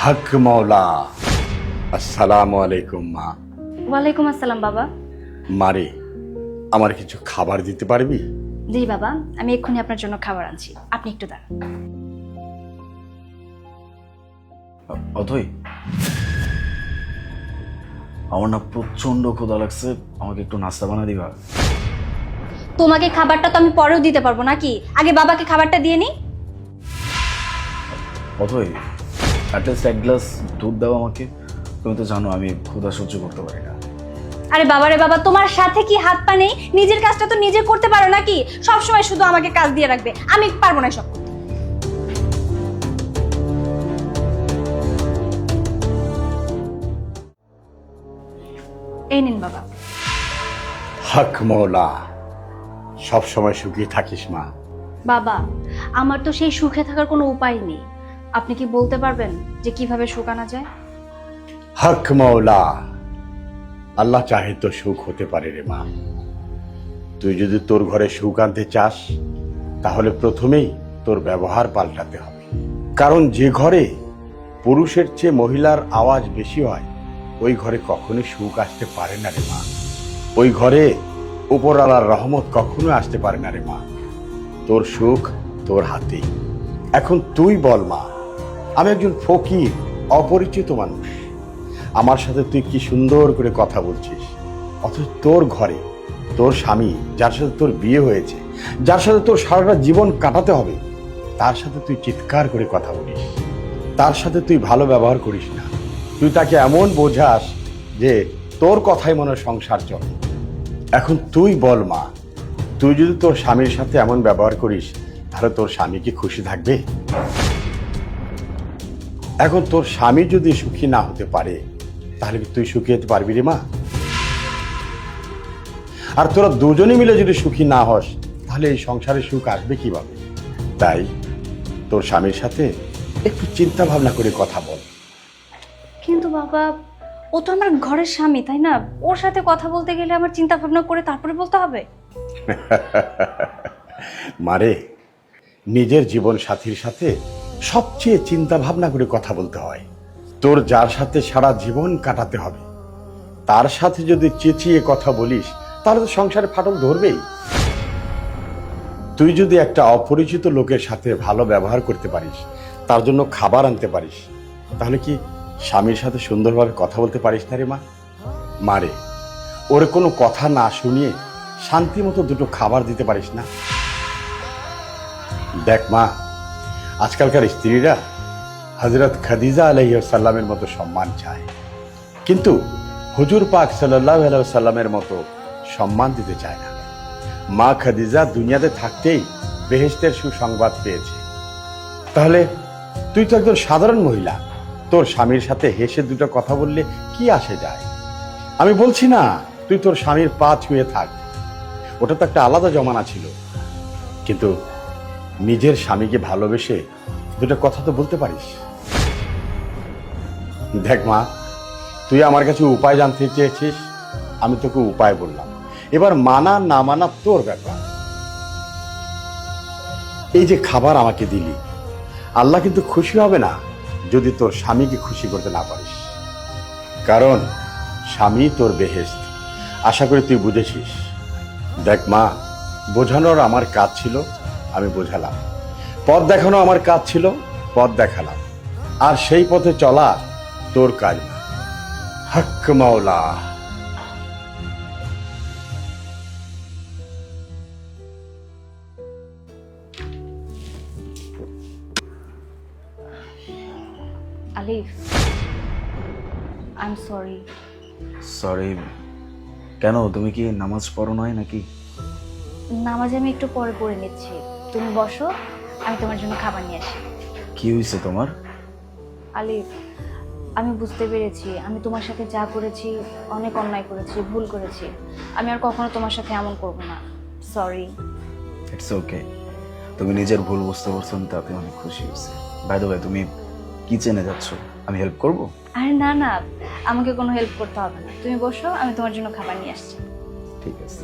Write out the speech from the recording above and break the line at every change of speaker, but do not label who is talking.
হক মৌলা। আসসালামু আলাইকুম মা।
ওয়ালাইকুম আসসালাম বাবা।
মারে, আমার কিছু খাবার দিতে পারবি?
জি বাবা, আমি এক্ষুনি আপনার জন্য খাবার আনছি, আপনি একটু দাঁড়ান।
অথই, আমার না প্রচন্ড ক্ষুধা লাগছে, আমাকে একটু নাস্তা বানা দিবা?
তোমাকে খাবারটা তো আমি পরেও দিতে পারবো নাকি, আগে বাবাকে খাবারটা দিয়ে নি।
অথই, অ্যাটলিস্ট এক গ্লাস দুধ দাও আমাকে। তুমি তো জানো আমি ক্ষুধা সহ্য করতে পারি না।
আরে বাবা রে বাবা, তোমার সাথে কি হাত পা নেই? নিজের কাজটা তো নিজে করতে পারো নাকি? সব সময় শুধু আমাকে কাজ দিয়ে রাখবে, আমি পারবো না সব করতে। এই নিন বাবা।
হক মৌলা, সব সময় সুখী থাকিস মা।
বাবা, আমার তো সেই সুখে থাকার কোনো উপায় নেই, আপনি কি বলতে পারবেন যে কিভাবে সুখ আনা যায়?
হক মৌলা, আল্লাহ চাহে তো সুখ হতে পারে রে মা। তুই যদি তোর ঘরে সুখ আনতে চাস, তাহলে প্রথমেই তোর ব্যবহার পাল্টাতে হবে। কারণ যে ঘরে পুরুষের চেয়ে মহিলার আওয়াজ বেশি হয়, ওই ঘরে কখনোই সুখ আসতে পারে না রে মা। ওই ঘরে উপরওয়ালার রহমত কখনো আসতে পারে না রে মা। তোর সুখ তোর হাতেই। এখন তুই বল মা, আমি একজন ফকির, অপরিচিত মানুষ, আমার সাথে তুই কি সুন্দর করে কথা বলছিস, অথচ তোর ঘরে তোর স্বামী, যার সাথে তোর বিয়ে হয়েছে, যার সাথে তোর সারাটা জীবন কাটাতে হবে, তার সাথে তুই চিৎকার করে কথা বলিস, তার সাথে তুই ভালো ব্যবহার করিস না। তুই তাকে এমন বোঝাস যে তোর কথাই মনে হয় সংসার চলে। এখন তুই বল মা, তুই যদি তোর স্বামীর সাথে এমন ব্যবহার করিস, তাহলে তোর স্বামী কি খুশি থাকবে? এখন তোর স্বামী যদি সুখী না হতে পারে, তাহলে কি তুই সুখী হতে পারবি রে মা? আর তোরা দুজনে মিলে যদি সুখী না হস, তাহলে এই সংসারে সুখ আসবে কিভাবে? তাই তোর স্বামীর সাথে একটু চিন্তা ভাবনা করে কথা বল।
কিন্তু বাবা, ও তো আমার ঘরের স্বামী, তাই না? ওর সাথে কথা বলতে গেলে আমার চিন্তা ভাবনা করে তারপরে বলতে হবে।
মারে, নিজের জীবন সাথীর সাথে সবচেয়ে চিন্তা ভাবনা করে কথা বলতে হয়। তোর যার সাথে সারা জীবন কাটাতে হবে, তার সাথে যদি চেঁচিয়ে কথা বলিস, তাহলে তো সংসারে ফাটল ধরবেই। তুই যদি একটা অপরিচিত লোকের সাথে ভালো ব্যবহার করতে পারিস, তার জন্য খাবার আনতে পারিস, তাহলে কি স্বামীর সাথে সুন্দরভাবে কথা বলতে পারিস না রে মা? মারে, ওরে কোনো কথা না শুনিয়ে শান্তি মতো দুটো খাবার দিতে পারিস না? দেখ মা, আজকালকার স্ত্রীরা হযরত খাদিজা আলাইহিস সালামের মতো সম্মান চায়, কিন্তু হুজুর পাক সাল্লাল্লাহু আলাইহি সাল্লামের মতো সম্মান দিতে চায় না। মা খাদিজা দুনিয়াতে থাকতেই বেহেশতের সুসংবাদ পেয়েছে। তাহলে তুই তো একজন সাধারণ মহিলা, তোর স্বামীর সাথে হেসে দুটো কথা বললে কি আসে যায়? আমি বলছি না তুই তোর স্বামীর পা ছুঁয়ে থাক, ওটা তো একটা আলাদা জমানা ছিল, কিন্তু নিজের স্বামীকে ভালোবেসে দুটো কথা তো বলতে পারিস। দেখ মা, তুই আমার কাছে উপায় জানতে চেয়েছিস, আমি তোকে উপায় বললাম, এবার মানা না মানা তোর ব্যাপার। এই যে খাবার আমাকে দিলি, আল্লাহ কিন্তু খুশি হবে না যদি তোর স্বামীকে খুশি করতে না পারিস, কারণ স্বামী তোর বেহেশত। আশা করি তুই বুঝেছিস। দেখ মা, বোঝানোর আমার কাজ ছিল, আমি বোঝালাম। পথ দেখানো আমার কাজ ছিল, পথ দেখালাম। আর সেই পথে চলা তোর কাজ না। হক মাওলা।
আলিফ, আই এম সরি।
সরি কেন? তুমি কি নামাজ পড়ো নয় নাকি?
নামাজ আমি একটু পরে পড়ে নিচ্ছি, তুমি বসো, আমি তোমার জন্য খাবার নিয়ে আসি।
কি হয়েছে তোমার?
আলিফ, আমি বুঝতে পেরেছি আমি তোমার সাথে যা করেছি অনেক অন্যায় করেছি, ভুল করেছি। আমি আর কখনো তোমার সাথে এমন করব না। সরি।
ইটস ওকে, তুমি নিজের ভুল বুঝতে পারছো, তাতে অনেক খুশি হয়েছে। বাই দ্য ওয়ে, তুমি কিচেনে যাচ্ছ, আমি হেল্প করব?
আরে না না, আমাকে কোনো হেল্প করতে হবে না, তুমি বসো, আমি তোমার জন্য খাবার নিয়ে আসছি।
ঠিক আছে।